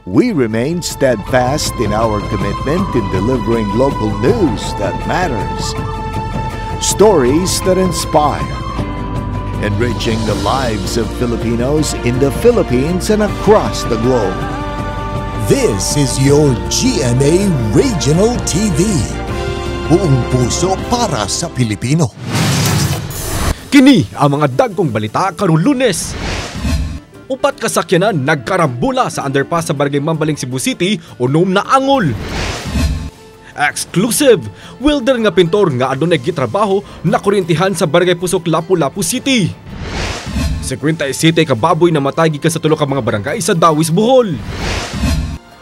we remain steadfast in our commitment in delivering local news that matters, stories that inspire, enriching the lives of Filipinos in the Philippines and across the globe. This is your GMA Regional TV. Buong puso para sa Pilipino. Kini ang mga dagkong balita karong Lunes. Upat ka sakyanan nagkarambula sa underpass sa Barangay Mambaling, Cebu City, unom na angol. Exclusive! Welder nga pintor nga adunay gitrabaho na kuryentihan sa Barangay Pusok, Lapu-Lapu City. 57 ka baboy na matay gikan sa tulo ka mga barangay sa Dawis, Bohol.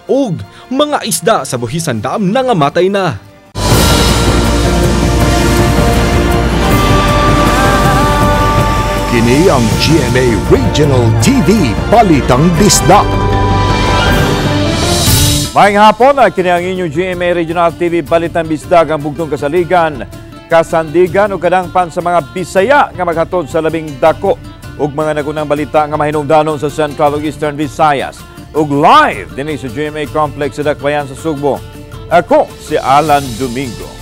Og mga isda sa Buhisan Dam nangamatay na. Kini ang GMA Regional TV Balitang Disdak. Maayong hapon, kini ang inyong GMA Regional TV Balitang Disdak, ang bugtong kasaligan, kasandigan o kadangpan sa mga Bisaya nga maghatod sa labing dako ug mga nagunang balita nga mahinungdanon sa Central ug Eastern Visayas. Ug live din sa GMA Complex sa Dakbayan sa Sugbo. Ako si Alan Domingo.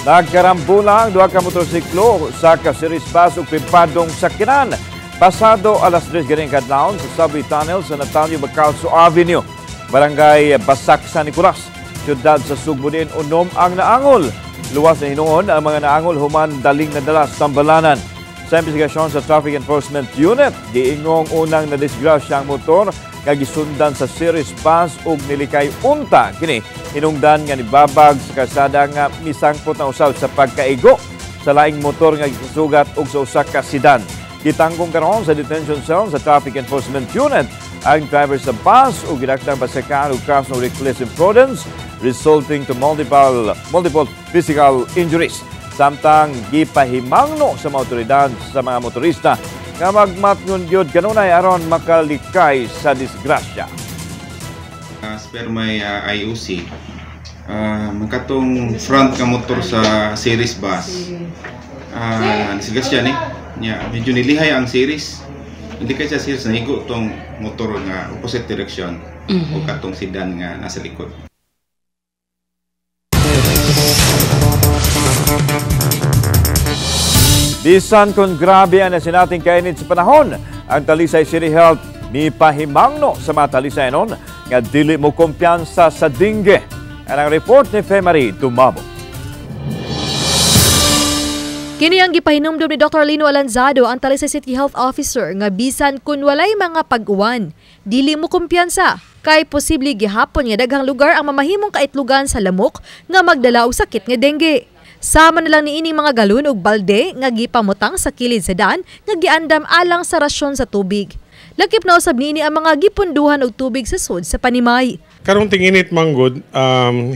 Nagkarambula ang duha ka motorsiklo sa kasiris bus ug pimpadong sakyanan pasado alas 3 ganing kadlawon sa subway tunnel sa Natalio Bacalso Avenue, Barangay Basak, San Nicolas, siyudad sa Sugbo din unom ang naangol. Luwas na hinuon ang mga naangol human daling nadala sa tambalanan. Sa investigasyon sa Traffic Enforcement Unit, giingong unang nadisgrasya ang motor nga gisundan sa series bus ug nilikay unta kini hinungdan nga nibabag sa kalsada nga misangpot na usab sa pagkaigo sa laing motor nga gisugat og sa usa ka sedan. Gitanggong karon sa detention cell sa Traffic Enforcement Unit ang driver sa bus ug gidaktang pasakaan og kaso ng reckless imprudence resulting to multiple physical injuries. Samtang gipahimangno sa mga otoridad sa mga motorista nga magmatngon gyud kanunay aron makalikay sa disgrasya. Spare may IOC, magkatong front ka motor sa series bus. Disgrasya ni, medyo nilihay ang series. Hindi kay sa series na higo tong motor nga opposite direction o katong sedan nga nasa likod. Bisan kung grabe ang nasinating kainit sa panahon, ang Talisay City Health ni pahimangno sa mga Talisayanon nga dili mo kumpiyansa sa dengue. Ang report ni Femari Dumabo. Kini ang gipahinumdum ni Dr. Lino Alanzado, ang Talisay City Health Officer, nga bisan kun walay mga pag-uwan, dili mo kumpiyansa kay posible gihapon nga daghang lugar ang mamahimong kaitlugan sa lamok nga magdala og sakit nga dengue. Sama na lang niining mga galon ug balde nga gipamutang sa kilid sa daan nga giandam alang sa rasyon sa tubig. Lakip na usab niini ang mga gipunduhan og tubig sa sud sa Panimay. Karong tinginit manggod,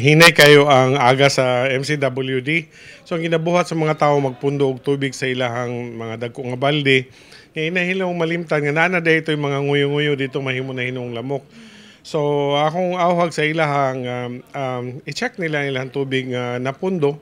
hinay kayo ang aga sa MCWD. So ang ginabuhat sa mga tao magpundo og tubig sa ilahang mga dagko nga balde. Nga inahilaw malimtan nga nana day ito'y mga nguyo-nguyo dito mahimo na hinong lamok. So akong awhag sa ilahang i-check nila ilang tubig nga napundo.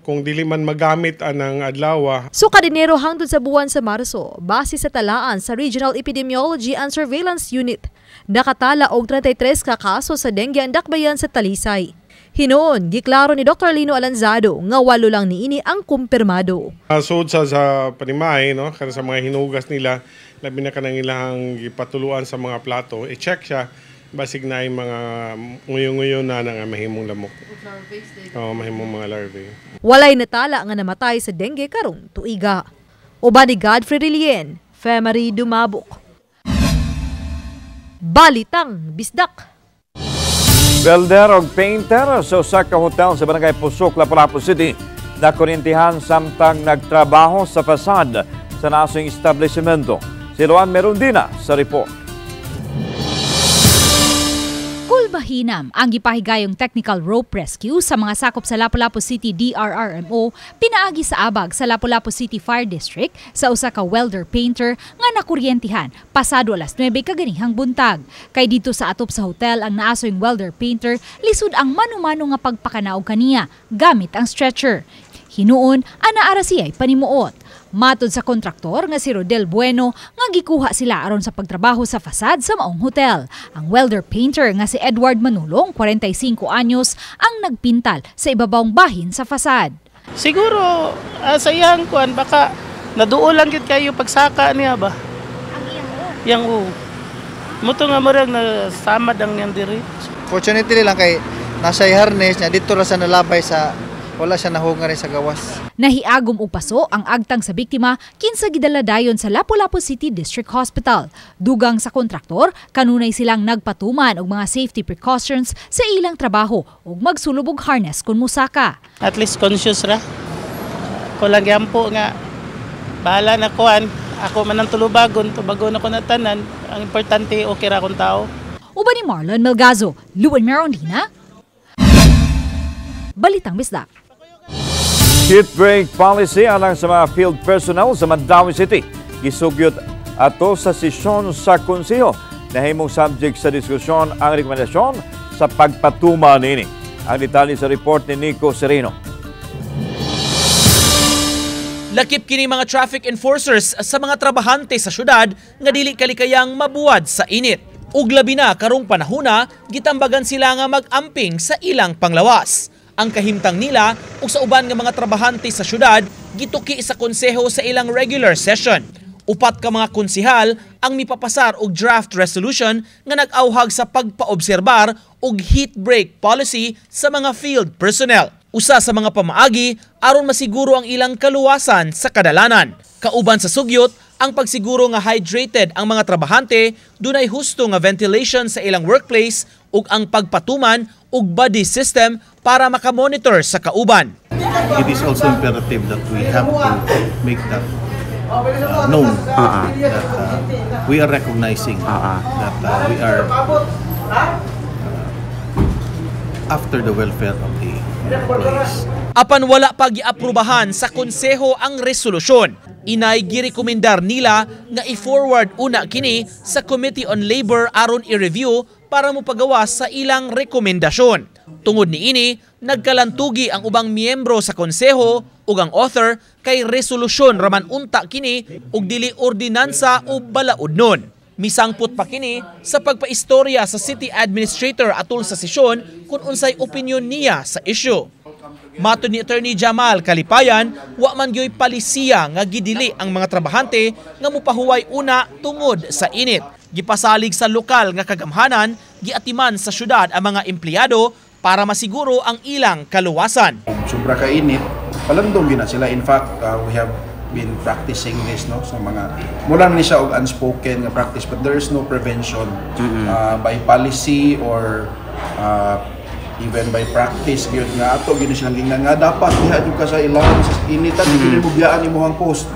Kung dili man magamit anang adlaw. So kadinero hangtod sa buwan sa Marso, base sa talaan sa Regional Epidemiology and Surveillance Unit, nakatala og 33 ka kaso sa dengue ang dakbayan sa Talisay. Hinoon, giklaro ni Dr. Lino Alanzado nga 8 lang niini ang kumpirmado. Sud sa Panimay, no, kada sa mga hinugas nila, labi na kanang ilang gipatuluan sa mga plato, i-check siya. Basig na yung mga nguyo-nguyo na nga mahimong lamok. Oo, mahimong mga larvae. Walay natala nga namatay sa dengue karong tuiga. Uban ni Godfrey Rilien, Femari Dumabok. Balitang Bisdak. Welder og painter sa usa ka hotel sa Barangay Pusok, Lapu-Lapu City na kuryentihan samtang nagtrabaho sa fasad sa nasing establishmento. Si Luan Merundina sa report. Kulbahinam ang gipahigayong technical rope rescue sa mga sakop sa Lapu-Lapu City DRRMO pinaagi sa abag sa Lapu-Lapu City Fire District sa usa ka welder painter nga nakuryentihan pasado alas 9 kaganihang buntag. Kay dito sa atop sa hotel ang naasoyng welder painter lisod ang mano-mano nga pagpakanaog kaniya gamit ang stretcher. Hinuon ana ara siya'y panimuot. Matod sa kontraktor nga si Rodel Bueno nga gikuha sila aron sa pagtrabaho sa fasad sa maong hotel. Ang welder painter nga si Edward Manulong, 45 anyos, ang nagpintal sa ibabawng bahin sa fasad. Siguro sa iyang kuan baka naduol lang gid kayo pagsaka niya ba? Ang iyang o. Muto nga murag na samad ang yan diri. Fortunately lang kay nasa harness niya dito ra sa nalabay sa wala siya nahungar sa gawas. Nahiagom og paso ang agtang sa biktima kinsa gidala dayon sa Lapu-Lapu City District Hospital. Dugang sa kontraktor, kanunay silang nagpatuman og mga safety precautions sa ilang trabaho ug magsulob og harness kun musaka. At least conscious ra. Ko lang gyampo nga bahala na kuan. Ako man ang tulubagon, tubagon ako na tanan. Ang importante okay ra akong tao. Uban ni Marlon Melgazo, Luan Merondina, Balitang Bisdak. Heat break policy alang sa mga field personnel sa Mandawi City. Gisugyot ato sa sesyon sa konseho. Nahimong subject sa diskusyon ang rekomendasyon sa pagpatuma nini. Ang detalye sa report ni Nico Sereno. Lakip kini mga traffic enforcers sa mga trabahante sa syudad nga dili kalikayang mabuwad sa init. Ug labi na karong panahona, gitambagan sila nga mag-amping sa ilang panglawas. Ang kahimtang nila ug sa uban nga mga trabahante sa syudad gituki sa konseho sa ilang regular session. Upat ka mga konsehal ang mipapasar og draft resolution nga nag-awhag sa pagpaobserbar og heat break policy sa mga field personnel. Usa sa mga pamaagi aron masiguro ang ilang kaluwasan sa kadalanan. Kauban sa sugyot ang pagsiguro nga hydrated ang mga trabahante, dunay husto nga ventilation sa ilang workplace ug ang pagpatuman og body system para makamonitor sa kauban. It is also imperative that we have to make that known that we are recognizing that we are after the welfare of the employees. Apan wala pa giaprubahan sa konseho ang resolusyon. Inay girekomendar nila nga i-forward una kini sa Committee on Labor aron i-review para mopagawa sa ilang rekomendasyon. Tungod niini, nagkalantugi ang ubang miyembro sa konseho ug ang author kay resolusyon raman unta kini ug dili ordinansa o balaod-non. Misangpot pa kini sa pagpaistorya sa city administrator atol sa sesyon kung unsay opinyon niya sa issue. Matod ni Attorney Jamal Kalipayan, wa man gyoy palisiya nga gidili ang mga trabahante nga mopahuway una tungod sa init. Gipasalig sa lokal nga kagamhanan, giatiman sa syudad ang mga empleyado para masiguro ang ilang kaluwasan. Sobra ka init, palandong gina sila. In fact, we have been practicing this sa mga mula ni siya og unspoken nga practice, but there is no prevention by policy or even by practice gyud nga ato gini silang gingnan nga dapat diha jud ka sa ilalim sa initan dili mo biyaan imong post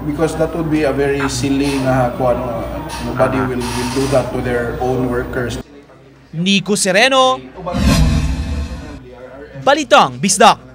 because that would be a very silly nga nobody will do that to their own workers. Nico Sereno, Balitang Bisdak.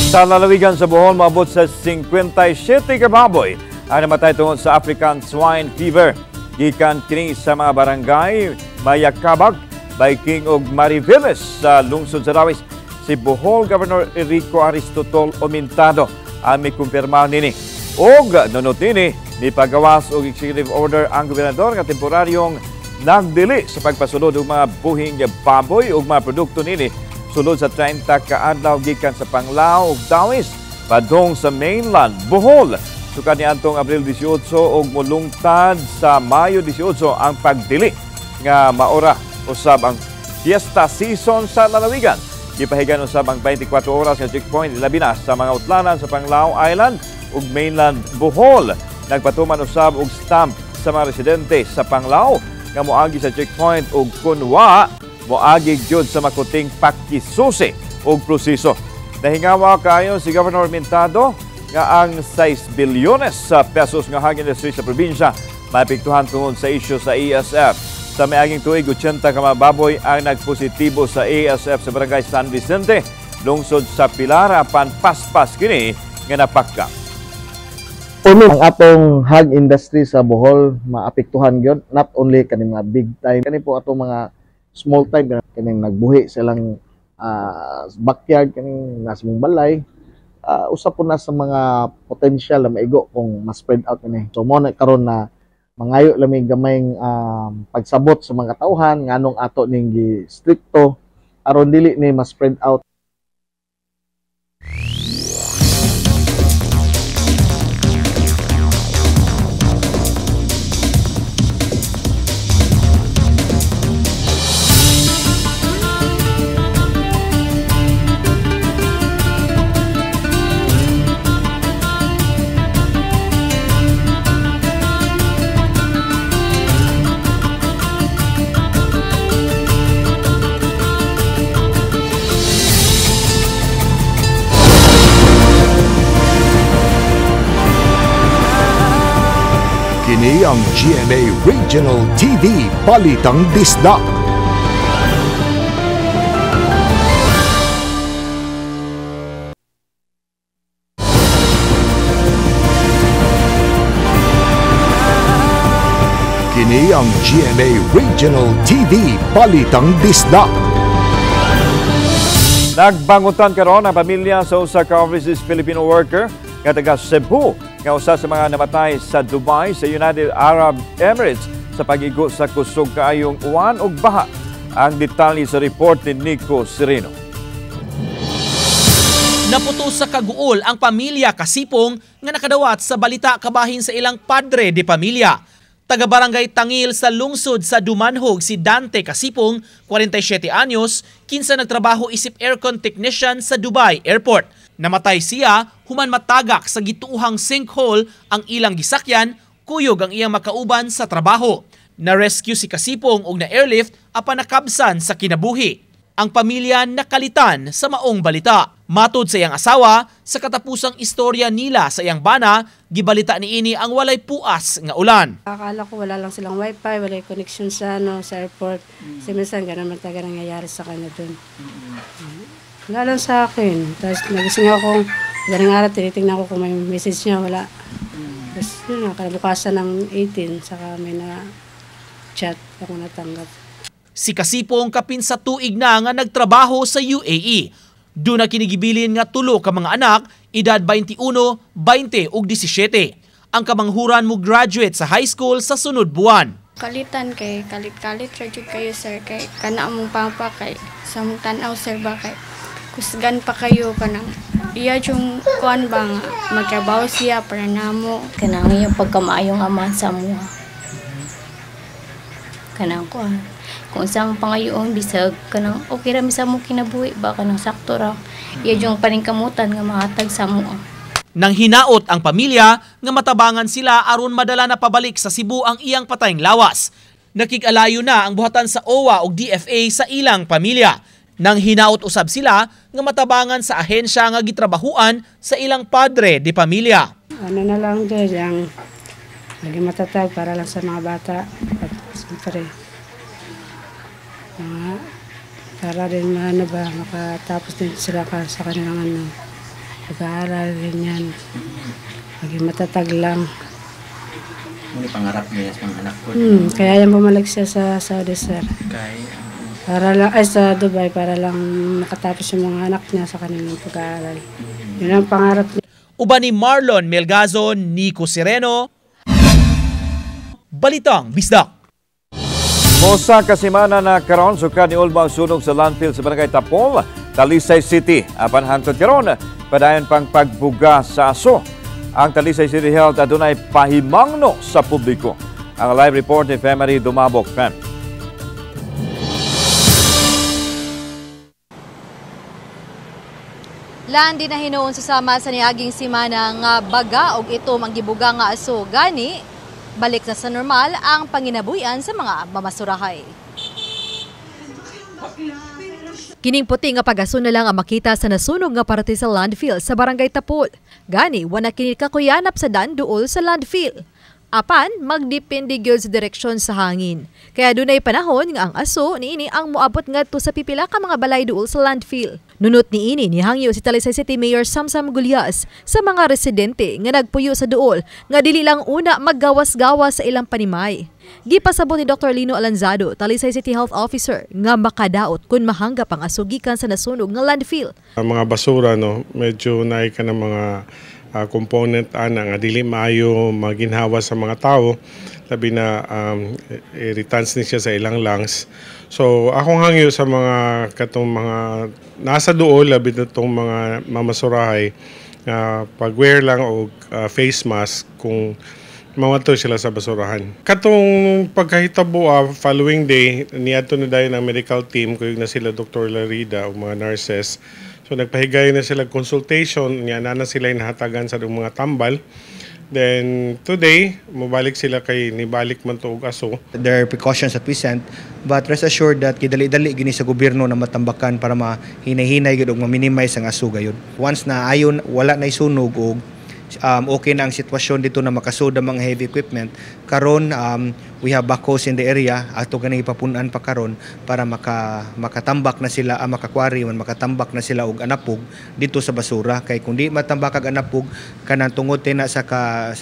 Sa lalawigan sa Bohol, maabot sa 57 ka baboy ang namatay tungod sa African swine fever. Gikan kini sa mga barangay Mayakabag, Baiking ug Mariveles sa lungsod sa Dawis. Si Bohol Governor Enrico Aristotol Omintado ang may kumpirma nini. Og nunot nini, mipagawas og executive order ang gobernador nga temporaryong nagdili sa pagpasulod og mga buhing baboy ug mga produkto nini sulod sa 30 ka adlaw gikan sa Panglao ug Dawis padung sa mainland Bohol. Sukad ni antong Abril 18 og molungtad sa Mayo 18 ang pagdili nga maora usab ang fiesta season sa lalawigan. Gipahigan usab ang 24 oras nga checkpoint labi na sa mga utlanan sa Panglao Island ug mainland Bohol. Nagpatuman usab og stamp sa mga residente sa Panglao nga moagi sa checkpoint ug kunwa moagi gyud sa makuting pakisusi ug proseso. Nahingawa kayo si Governor Mintado nga ang 6 bilyones sa pesos nga hangin industry sa probinsya maapektuhan tungod sa isyu sa ASF. Sa miaging tuig, 80 ka mga baboy ang nagpositibo sa ASF sa Barangay San Vicente, lungsod sa Pilar, apan paspas kini nga napakka. Ang atong hog industry sa Bohol maapektuhan gyud, not only kani mga big time, kani po atong mga small time kaning nagbuhi silang backyard kaning nasa mong balay, usa po na sa mga potential na maigo kung ma-spread out ni. So mo na karon na mangayo lamig gamayng pagsabot sa mga tauhan nganong ato ning gi-stricto aron dili ni ma-spread out. Kini ang GMA Regional TV Balitang Disda. Kini ang GMA Regional TV Balitang Disda. Nagbangutan karon ang pamilya sa usa ka overseas Filipino worker nga taga Cebu nga usa sa mga namatay sa Dubai sa United Arab Emirates sa pag-igo sa kusog kaayong uwan ug baha. Ang detalye sa report ni Nico Sereno. Naputo sa kaguol ang pamilya Kasipong nga nakadawat sa balita kabahin sa ilang padre de pamilya. Taga-barangay Tangil sa lungsod sa Dumanhog si Dante Kasipong, 47 anyos, kinsa nagtrabaho isip aircon technician sa Dubai Airport. Namatay siya human matagak sa gituuhang sinkhole ang ilang gisakyan, kuyog ang iyang makauban sa trabaho. Na-rescue si Kasipong og na-airlift apan nakabsan sa kinabuhi. Ang pamilya nakalitan sa maong balita. Matod sa iyang asawa, sa katapusang istorya nila sa iyang bana, gibalita niini ang walay puas nga ulan. Akala ko wala lang silang wifi, wala connection sa airport. Kasi minsan ganun man taga nangyayari sa kanya dun. Wala lang sa akin. Tapos nagising ako, madaling araw, tinitingnan ko kung may message niya, wala. Tapos yun, kalabukasan ng 18, saka may na-chat ako natanggap. Si Kasipong kapin sa tuig na nga nagtrabaho sa UAE. Doon na kinigibilin nga tulo ka mga anak, edad 21, 20 ug 17. Ang kamanghuran mo graduate sa high school sa sunod buwan. Kalitan kay kalit-kalit rajud kayo sir kay kana mong pampa kay sa mong tan-aw sir ba kay kusgan pa kayo kanang iya yung kuan bang magtrabaho siya para namo kanang yung pagkamaayong ama sa mo kanang kuan kung sang pangayoon bisag kanang okay ra mi sa mo kinabuhi ba kanang sakto ra iya yung paningkamutan nga mahatag sa mo. Nang hinaot ang pamilya nga matabangan sila aron madala na pabalik sa Cebu ang iyang patayng lawas. Nakig-alayo na ang buhatan sa OWA ug DFA sa ilang pamilya. Nang hinaot usab sila nga matabangan sa ahensya nga gitrabahuan sa ilang padre de pamilya. Ano na lang din yang lagi matatag para lang sa mga bata at siyempre para rin makatapos din sila sa kanilang pag-aaral rin yan. Maging matatag lang. Muli pangarap niya sa mga anak ko. Kaya yan bumalik siya sa Saudi, sir. Para lang, sa Dubai, para lang makatapos yung mga anak niya sa kanilang pag-aaral. Yun ang pangarap niya. Uba ni Marlon Melgazo, Nico Sereno, Balitang Bisdak. Mosa kasimana na karon sukad ni Ulbang sunog sa landfill sa Barangay Tapol, Talisay City. Apan hangtod karon padayon pang pagbuga sa aso. Ang Talisay City Health adunay pahimangno sa publiko. Ang live report ni Femery Dumabok Fem. Landi na hinuon susama sa niaging simana nga baga og itom ang gibuga nga aso gani balik na sa normal ang panginabuhian sa mga mamasurahay. Kining puti nga pag-aso na lang ang makita sa nasunog nga parte sa landfill sa Barangay Tapol. Gani, wala kini kakuyanap sa daan duol sa landfill. Apan, magdepende gyud sa direksyon sa hangin. Kaya dunay panahon nga ang aso niini ang moabot ngadto sa pipila ka mga balay duol sa landfill. Nunot niini nihangyo si Talisay City Mayor Samsam Gulyas sa mga residente nga nagpuyo sa duol nga dili lang una maggawas-gawas sa ilang panimay. Gipasabot ni Dr. Lino Alanzado, Talisay City Health Officer, nga makadaot kung mahanggap ang asugikan sa nasunog nga landfill. Ang mga basura medyo naay ka ng mga component nga dili maayo maginhawa sa mga tao, labi na irritants ni siya sa ilang lungs. So akong hangyo sa mga katong mga nasa duol, labi na itong mga mamasurahay, pag-wear lang o face mask kung mawato sila sa basurahan. Katong pagkahitabo following day, niadto na dayon ang medical team, kuyog na sila Dr. Larida o mga nurses. So nagpahigay na sila consultation, niya na sila inahatagan sa mga tambal. Then today, mabalik sila kay nibalik man to og aso. There are precautions that we sent, but rest assured that kidali-dali gini sa gobyerno na matambakan para mahinay-hinay gid og ma-minimize ang aso gayud. Once na ayon wala na isunog og okay na ang sitwasyon dito na makasud ang mga heavy equipment, karon we have backhoes in the area ato gani ipapunan pa karon para makatambak na sila makakwari man makatambak na sila og anapog dito sa basura, kay kun di matambak ag anapog kanang tungod na sa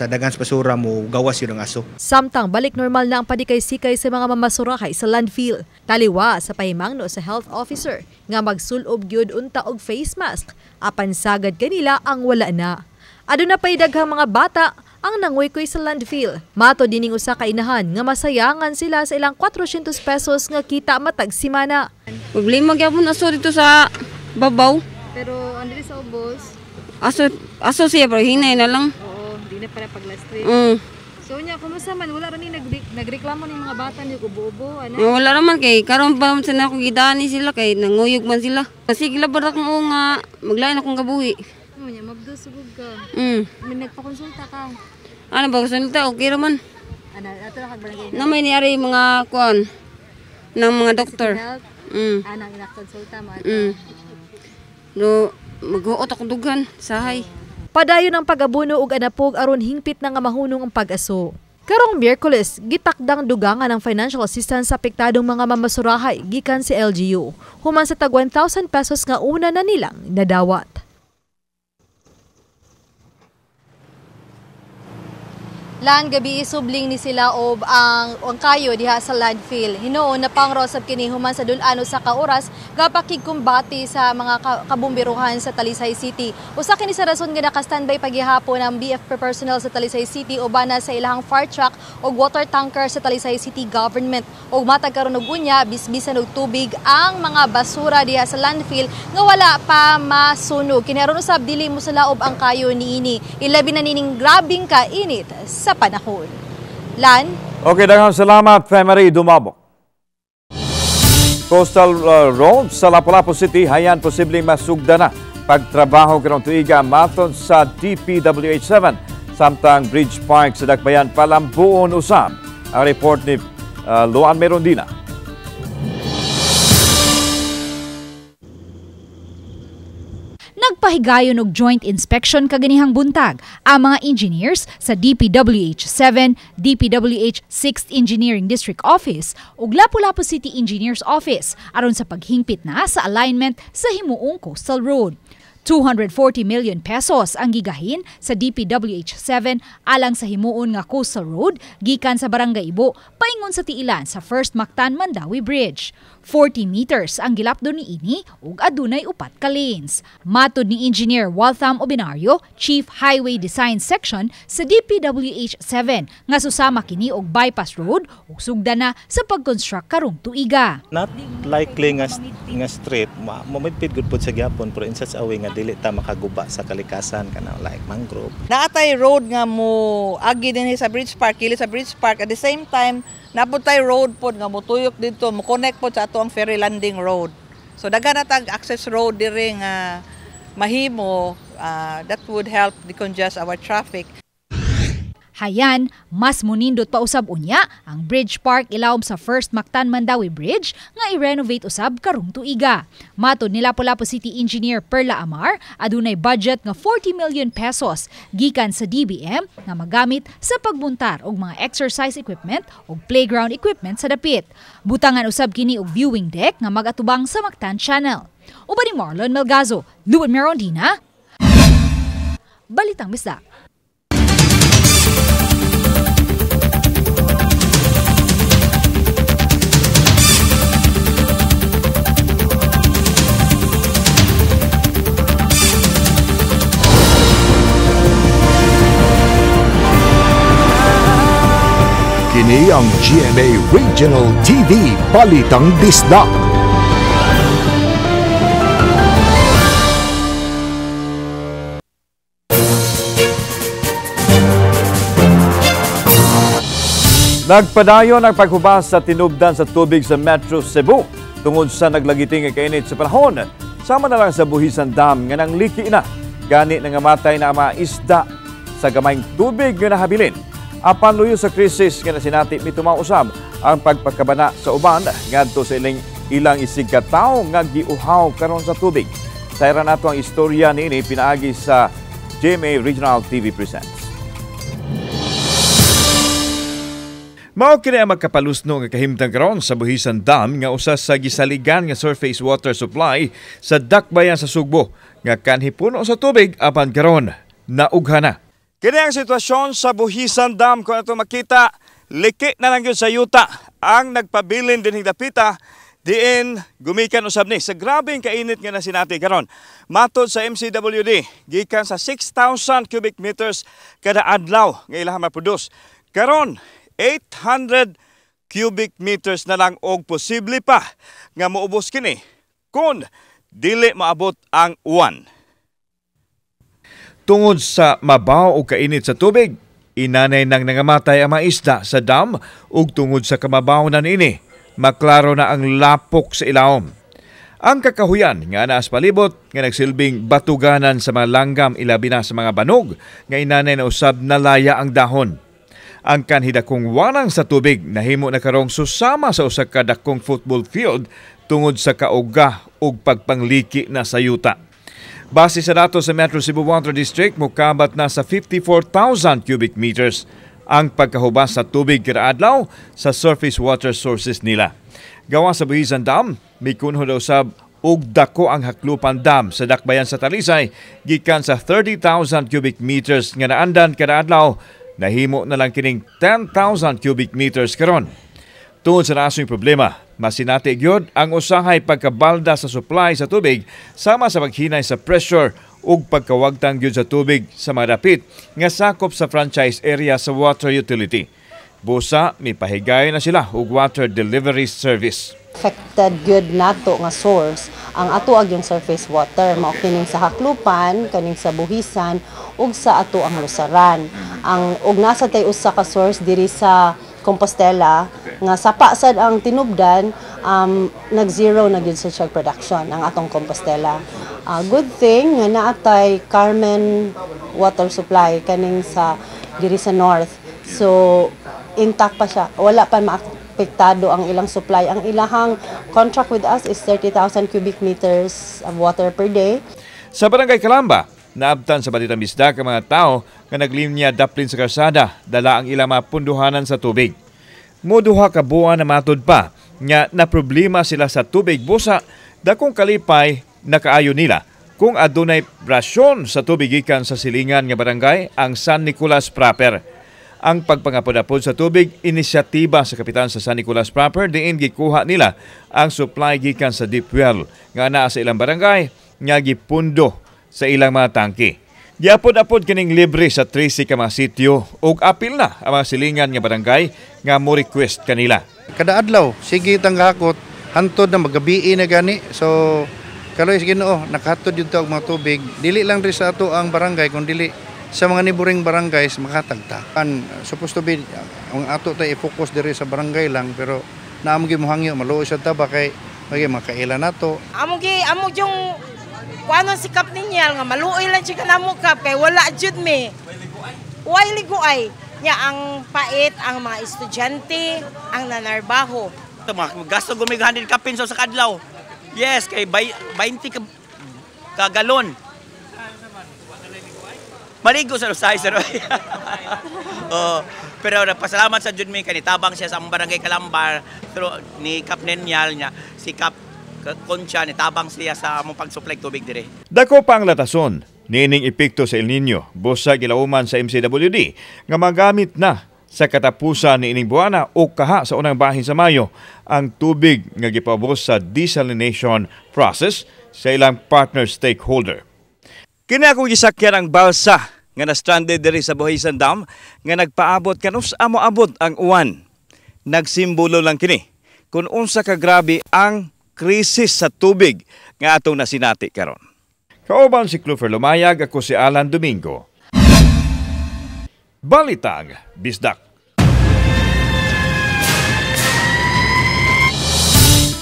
dagan sa basura mo gawas yun ang aso. Samtang balik normal na ang padikay-sikay sa mga mamasurahay sa landfill. Taliwa sa pahimangno sa health officer nga magsulob gyud unta og face mask apan sagad kanila ang wala na. Aduna pay daghang mga bata ang nanguykoy sa landfill. Mato dining usa ka inahan nga masayangan sila sa ilang 400 pesos nga kita matag simana. Problema gyapon aso dito sa babaw. Pero andiri sa ubos. Aso siya pero hinay na lang. Oo, di na para paglastri. So nya kumusta man wala ra ni nagreklamo ni mga bata ni ubo-ubo ana. Wala raman kay karon pa man sila ko gidani sila kay nanguyog man sila. Kasi gilabad akong nga maglain akong gabuhi. Nya mabdusugod ka. May nagpakonsulta ka. Ano ba konsulta? Okay raman. Ana ato ra kag barangay. Na may niari mga kuan ng mga doktor. Ana ina-konsulta mo. No, mag-uot ako dugan sahay. Padayon ang pag-abuno og anapog aron hingpit na nga mahunong ang pag-aso. Karong Miyerkules, gitakdang dugangan ang financial assistance sa apektadong mga mamasurahay gikan si LGU. Human sa tag 1,000 pesos nga una na nilang nadawat. Lan gabi isubling ni sila ob ang kayo diha sa landfill. Hinuon na pangrosab kini human sa dul-ano sa kauras gapakigkumbati sa mga kabumbiruhan sa Talisay City. Usa kini sa rason nga naka-standby paghihapon ang BFP personnel sa Talisay City ubana sa ilahang fire truck og water tanker sa Talisay City government. Og matag karon og unya bisbisan og tubig ang mga basura diha sa landfill nga wala pa masunog. Kini aron usab dili mo sa laob ang kayo niini. Ilabi na nining grabing kainit sa panahon. Lan? Okay, daghang salamat, Femery Dumabo. Coastal Road sa Lapu-Lapu City, hayan posibleng masugda na pagtrabaho karong tuiga maton sa DPWH7. Samtang Bridge Park sa Dakbayan palambuon usab. Ang report ni Luan Merondina. Nagpahigayon og joint inspection kaganihang buntag ang mga engineers sa DPWH-7, DPWH 6th Engineering District Office ug Lapu-Lapu City Engineers Office aron sa paghingpit na sa alignment sa himuong Coastal Road. 240 million pesos ang gigahin sa DPWH-7 alang sa himuon nga Coastal Road gikan sa Barangay Ibo paingon sa tiilan sa First Mactan Mandawi Bridge. 40 meters ang gilapdo ni ini ug adunay upat ka lanes. Matod ni Engineer Waltham Obinario, Chief Highway Design Section sa DPWH-7 nga susama kini og bypass road ug sugda na sa pag-construct karong tuiga. Not likely nga street mamidpid gud pud sa gyapon pero in such a way nga dili ta makaguba sa kalikasan kana like mangrove. Naatay road nga mo agi dinhi sa Bridge Park, kili sa Bridge Park at the same time naputay road pod nga motuyok dito mo connect pod sa ato ang ferry landing road. So daghan na tag access road diri nga mahimo that would help decongest our traffic. Hayan, mas munindot pa usab unya ang Bridge Park ilawom sa First Mactan Mandawi Bridge nga i-renovate usab karong tuiga. Matod ni Lapu-Lapu City Engineer Perla Amar, adunay budget nga 40 million pesos gikan sa DBM nga magamit sa pagbuntar og mga exercise equipment ug playground equipment sa dapit. Butangan usab kini og viewing deck nga magatubang sa Mactan Channel. Uban ni Marlon Melgazo, Luan Merondina, Balitang Bisdak. Kini ang GMA Regional TV Balitang Bisdak. Nagpadayon ang paghubas sa tinubdan sa tubig sa Metro Cebu tungod sa naglagiting nga kainit sa panahon. Sama na lang sa Buhisan Dam nga nang liki na. Gani nangamatay na ang mga isda sa gamayng tubig nga nahabilin. Apan luyo sa krisis nga nasinati mitumausab ang pagpakabana sa uban ngadto sa ilang isig ka tawo nga giuhaw karon sa tubig. Sayra nato ang istorya niini pinaagi sa GMA Regional TV Presents. Mao kini ang magkapalusno nga kahimtang karon sa Buhisan Dam nga usa sa gisaligan nga surface water supply sa dakbayan sa Sugbo nga kanhipuno sa tubig apan karon naugha na. Kini ang sitwasyon sa Buhisan Dam kung ato makita, liki na lang yun sa yuta ang nagpabilin din higdapita diin gumikan usab ni sa grabeng kainit nga nasinati karon. Matod sa MCWD, gikan sa 6,000 cubic meters kada adlaw nga ilahang maproduce. Karon 800 cubic meters na lang og posible pa nga moubos kini kung dili maabot ang uwan. Tungod sa mabaw o kainit sa tubig, inanay nang nangamatay ang mga isda sa dam ug tungod sa kamabaw na niini, maklaro na ang lapok sa ilawom. Ang kakahuyan nga naas palibot nga nagsilbing batuganan sa mga langgam ilabi na sa mga banog nga inanay na usab nalaya ang dahon. Ang kanhidakong wanang sa tubig nahimo na karong susama sa usa ka dakong football field tungod sa kauga ug pagpangliki na sa yuta. Base sa datos sa Metro Cebu Water District, mukabat na sa 54,000 cubic meters ang pagkahubas sa tubig kada adlaw sa surface water sources nila. Gawa sa Buhisan Dam, may kunho daw sab og dako ang Haklupan Dam sa dakbayan sa Talisay, gikan sa 30,000 cubic meters nga naandan kada adlaw, nahimo na lang kining 10,000 cubic meters karon. Tungod sa nasong problema, masinati gyud ang usahay pagkabalda sa supply sa tubig sama sa paghinay sa pressure ug pagkawagtang gyud sa tubig sa mga dapit nga sakop sa franchise area sa water utility. Busa, mipahigay na sila og water delivery service. Affected gyud nato nga source ang ato yung surface water mao kining sa Haklupan, kaning sa Buhisan ug sa ato ang Lusaran. Ang ug nasa tay usa ka source diri sa Compostela nga sapa sad ang tinubdan, nag-zero na gyud sa child production ang atong Compostela. Good thing nga naatay Carmen water supply kaning sa diri sa north. So intact pa siya. Wala pa maapektado ang ilang supply. Ang ilahang contract with us is 30,000 cubic meters of water per day. Sa Barangay Calamba, naabtan sa Balitang Bisdak ang mga tao nga naglinya daplin sa karsada, dala ang ilang mga punduhanan sa tubig. Moduha ka buwan na matod pa nga naproblema sila sa tubig busa, dakong kalipay nakaayo nila kung adunay rasyon sa tubig gikan sa silingan nga barangay ang San Nicolas proper. Ang pagpangapod-apod sa tubig, inisyatiba sa kapitan sa San Nicolas proper, diin gikuha nila ang supply gikan sa deep well nga naa sa ilang barangay nga gipundo sa ilang mga tangke. Giapod-apod kining libre sa 13 ka mga sitio ug apil na ang mga silingan nga barangay nga mo request kanila. Kada adlaw sige tanggakot hantod na magabi na gani. So kaloy Ginoo nakahatod jud ta og mga tubig dili lang ri sa ato ang barangay kun dili sa mga neighboring barangays makatagtakan. Supposed to be ang ato tay i-focus diri sa barangay lang pero naamo gi mohangyo maluoy sa taba kay makaila nato. Amo yung kuano sikap ninyal nga maluoy lang siya kanamo kap kay wala jud me. Way liguay nya ang pait ang mga estudyante ang nanarbaho. Ito mga gasto gumigahan din kapin sa kadlaw. Yes, kay 20 ka galon. Maligo sa Lusay, sir. Pero napasalamat sa Jud mi kanitabang siya sa among barangay Calamba ni Kap Nenyal niya si Kap kontsya ni tabang siya sa among pag-supply tubig dire. Dako pa ang latason niining epekto sa El Nino busa gilauman sa MCWD nga magamit na sa katapusan niining buwana o kaha sa unang bahin sa Mayo ang tubig nga gipabos sa desalination process sa ilang partner stakeholder. Kini ako gisakyan ang balsa nga na-stranded diri sa Buhisan Dam nga nagpaabot kanus amo-abot ang uwan. Nagsimbolo lang kini kung unsa ka grabe ang krisis sa tubig nga atong nasinati karon. Kauban si Clover Lumayag, ako si Alan Domingo. Balitang Bisdak.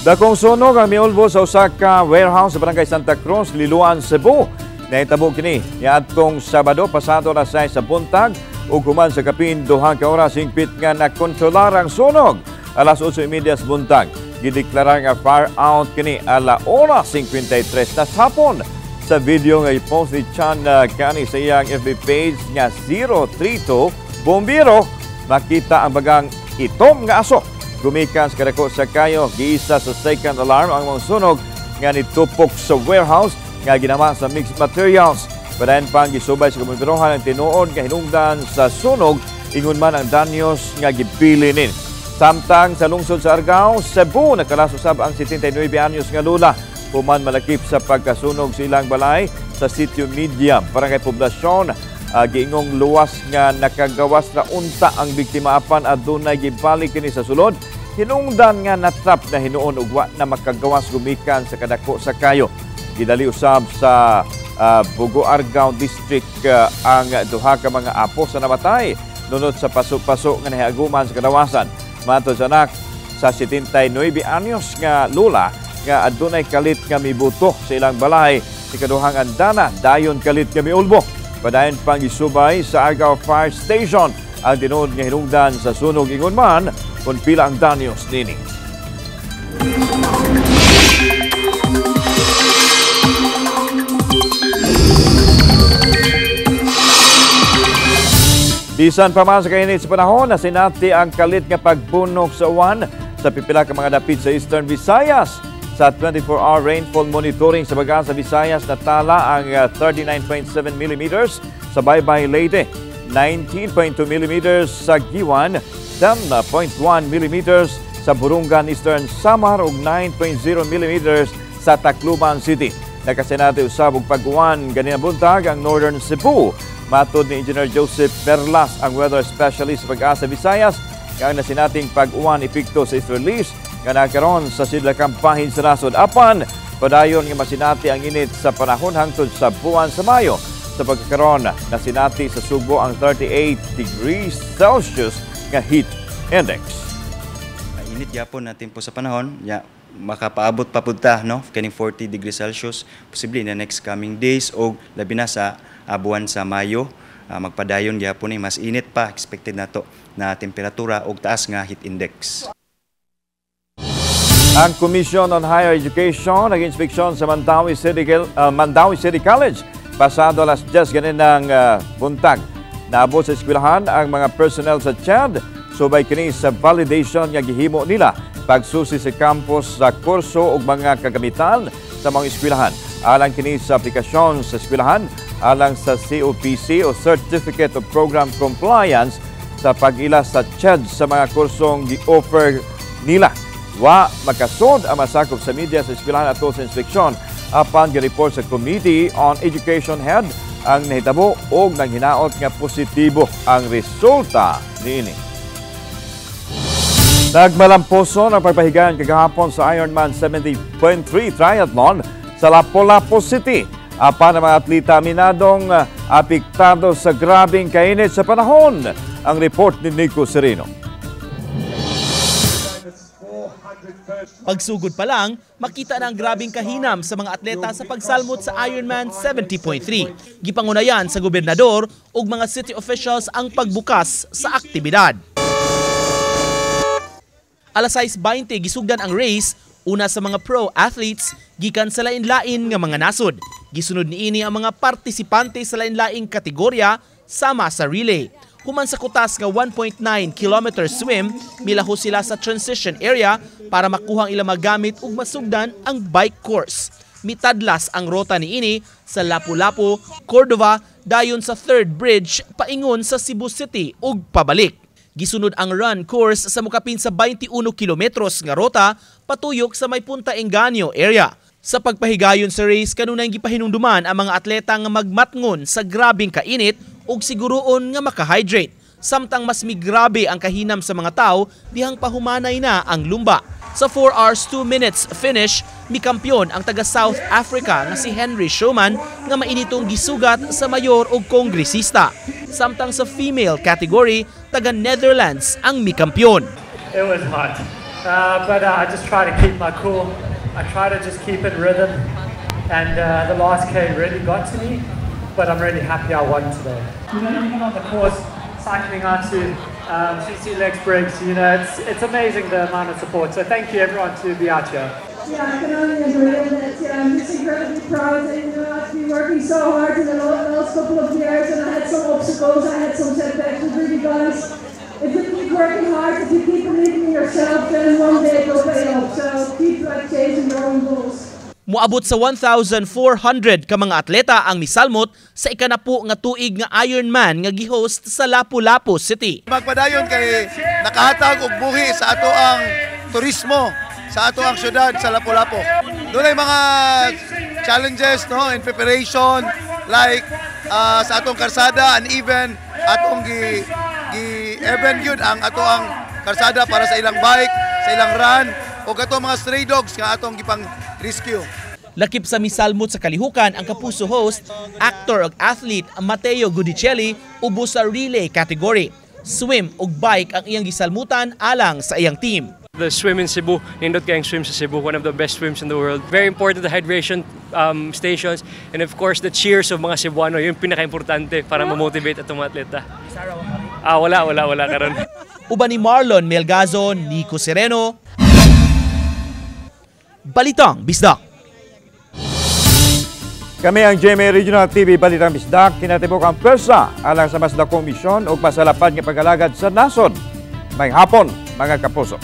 Dakong sunog ang miulbo sa Osaka warehouse sa Barangay Santa Cruz, Liloan, Cebu. Nahitabo kini niadtong Sabado pasado na sa buntag ug human sa kapin 2 ka oras hingpit nga nakontrolar ang sunog. Alas 8:30 buntag gideklara nga fire out kini ala oras 53 na hapon. Sa video nga i-post ni Chan kani sa iyang FB page nga 032 bombero, makita ang bagang itom nga aso. Gumikan sa kadako sa kayo, giisa sa second alarm ang mga sunog nga nitupok sa warehouse nga ginama sa mixed materials. Padayon pang gisubay sa komunidad ang tinuod nga hinungdan sa sunog, ingon man ang danyos nga gibilinin. Samtang sa lungsod sa Argao, Cebu, nakalasosab ang 79 anyos nga lula. Human malakip sa pagkasunog sa ilang balay sa sitio Medium, barangay Poblasyon. Giingong luwas nga nakagawas na unta ang biktima apan adunay gibalik kini sa sulod. Hinungdan nga natrap na hinuon ug wa na makagawas gumikan sa kadako sa kayo. Gidali usab sa Bugo Argao District ang duha ka mga apo sa namatay nunod sa paso-paso nga nahiaguman sa kadawasan. Matod sa anak sa 79 anyos nga lula nga adunay kalit nga mibuto sa ilang balay, si kaduhang andana dayon kalit nga miulbo. Padayon pang isubay sa Argao Fire Station ang tinuod nga hinungdan sa sunog, ingon man kung pila ang danyos nini. Bisan pa man sa kainit sa panahon, nasinati ang kalit nga pagbunog sa uwan sa pipila ka mga dapit sa Eastern Visayas. Sa 24-hour rainfall monitoring sa bagaan sa Visayas, natala ang 39.7 mm sa Baybay, Leyte, 19.2 mm sa Giwan, 10.1 mm sa Burungan, Eastern Samar ug 9.0 mm sa Tacloban City. Nakasinati usab og pag-uwan ganina buntag ang Northern Cebu. Matod ni Engineer Joseph Perlas, ang weather specialist sa Pag-asa Visayas, ang nasinating pag-uwan epekto sa east release nga nagkaroon sa sidlakang pahin sa nasod. Apan, padayon nga masinati ang init sa panahon hangtod sa buwan sa Mayo. Sa pagkakaroon, nasinati sa Subo ang 38 degrees Celsius nga heat index. Init yapon natin po sa panahon, makapaabot pa punta, no? Kaning 40 degrees Celsius, posible na next coming days o labi na sa buwan sa Mayo. Magpadayon yapon mas init pa, expected na to na temperatura o taas nga heat index. Ang Commission on Higher Education nag-inspeksyon sa Mandawi City College pasado alas 10 ganinang buntag. Naabot sa eskwelahan ang mga personnel sa CHED subay kini sa validation nga gihimo nila pagsusi sa campus sa kurso ug mga kagamitan sa mga eskwelahan. Alang kini sa aplikasyon sa eskwelahan, alang sa COPC o Certificate of Program Compliance sa pag-ila sa CHED sa mga kursong gi-offer nila. Wa makasod ang masakop sa media sa eskwelahan ato sa inspeksyon apan gi-report sa Committee on Education Head ang nahitabo og nang hinaot nga positibo ang resulta niini. Nagmalamposon ang pagpahigaan kagahapon sa Ironman 70.3 Triathlon sa Lapu-Lapu City. Apan ang mga atleta minadong apektado sa grabing kainit sa panahon. Ang report ni Nico Sereno. Pagsugod pa lang, makita na ang grabing kahinam sa mga atleta sa pagsalmot sa Ironman 70.3. Gipangunayan sa gobernador ug mga city officials ang pagbukas sa aktibidad. Alas 6:20 gisugdan ang race, una sa mga pro athletes gikan sa lain-lain nga mga nasod. Gisunod niini ang mga partisipante sa lain-laing kategorya sama sa relay. Human sa kutas nga 1.9 kilometer swim, milaho sila sa transition area para makuha ang ilang magamit ug masugdan ang bike course. Mitadlas ang rota niini sa Lapu-Lapu, Cordova, dayon sa 3rd Bridge paingon sa Cebu City ug pabalik. Gisunod ang run course sa mukapin sa 21 kilometros nga rota patuyok sa may Punta Engaño area. Sa pagpahigayon sa race, kanunay gipahinumduman ang mga atleta nga magmatngon sa grabing kainit ug siguroon nga makahydrate. Samtang mas migrabe ang kahinam sa mga tao, dihang pahumanay na ang lumba. Sa 4 hours 2 minutes finish, mikampyon ang taga South Africa nga si Henry Showman nga mainitong gisugat sa mayor ug kongresista. Samtang sa female category, taga Netherlands ang mikampyon. It was hot, but I just try to keep my cool. I try to just keep in rhythm, and the last K really got to me, but I'm really happy I won today. Even on the course, cycling out to CC Legs Briggs, it's amazing the amount of support. So thank you everyone to be out here. Yeah, I can only agree with that. I'm just incredibly proud that I've been working so hard in the last couple of years, and I had some obstacles, I had some setbacks, but really guys, if you keep working hard, if you keep believing in yourself, then one day it will pay off. So keep chasing your own goals. Moabot sa 1,400 ka mga atleta ang misalmot sa ikanapo nga tuig nga Ironman nga gi-host sa Lapu-Lapu City. Magpadayon kay nakahatag og buhi sa ato ang turismo sa ato ang syudad sa Lapu-Lapu. Doon ay mga challenges in preparation like sa atong karsada and even atong gi-event yun ang ato ang karsada para sa ilang bike, sa ilang run o atong mga stray dogs nga atong gipang rescue. Lakip sa misalmot sa kalihukan ang kapuso host, actor ug athlete Matteo Gudicelli ubos sa relay category. Swim ug bike ang iyang gisalmutan alang sa iyang team. The swim in Cebu, nindot kayong swim sa Cebu, one of the best swims in the world. Very important the hydration stations and of course the cheers of mga Cebuano, yung pinaka-importante para ma-motivate atong mga atleta. Wala karon. Uban ni Marlon Melgazo, Nico Sereno. Balitang Bisdak. Kami ang GMA Regional TV Balitang Bisdak, kinatibok ang pwersa alang sa mas dakong misyon o pasalapad ng pag-alagad sa nasod. May hapon, mga kapuso.